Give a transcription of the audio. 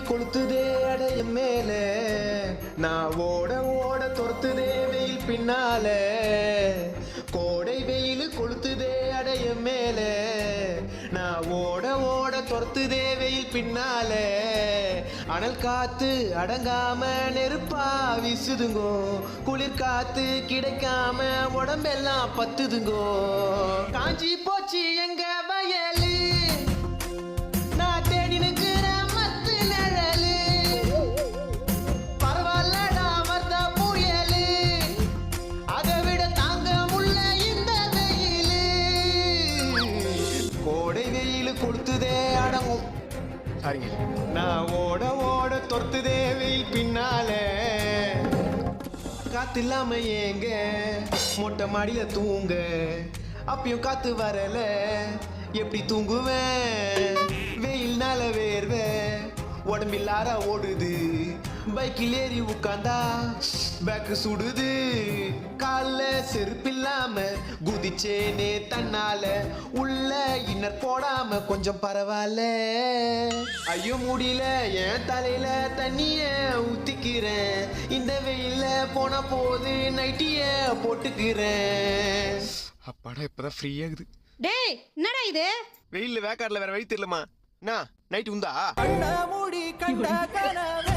கொளுத்துதே அடைய மேல நான் ஓட ஓட துரத்துதே வெயில் பின்னால கோடை வெயில் கொளுத்துதே அடைய மேல நான் ஓட ஓட துரத்துதே வெயில் பின்னால அனல் காத்து அடங்காம நெருப்பா வீசுதுங்கோ குளிர் காத்து கிடைக்காம உடம்பெல்லாம் பத்துதுங்கோ காஞ்சி போச்சு எங்க வயலு நான் தேடி நிற்கிற மத்து நிழலு பரவாயில்லடா வர்ற புயலு அதை விட தாங்க முள்ள இந்த வெயிலு கோடை வெயில் கொடுத்துதே அடங்கும் சாரிங்க நான் ஓட ஓட தொர்த்துதே வெயில் பின்னாலே காத்து இல்லாம ஏங்க மொட்டை மாடியில தூங்க அப்பயும் காத்து வரல எப்படி தூங்குவேன் வெயில்னால வேர்வே உடம்பில்லார ஓடுது பைக்கில் ஏறி உட்காந்தா பேக்கு சுடுது கால்ல செருப்பில்லாம குதிச்சேனே தன்னால உள்ள இன்னர் போடாம கொஞ்சம் பரவாயில்ல ஐயோ முடியல என் தலையில தண்ணிய ஊத்திக்கிறேன் இந்த வெயில்ல போன போது நைட்டிய போட்டுக்கிறேன் அப்பாடா இப்பதான் ஃப்ரீ ஆகுது டேய் என்னடா இது வெயில்ல வேக்காடுல வேற வழி தெரியலமா என்ன நைட் உண்டா கண்ட மூடி கண்ட கனவே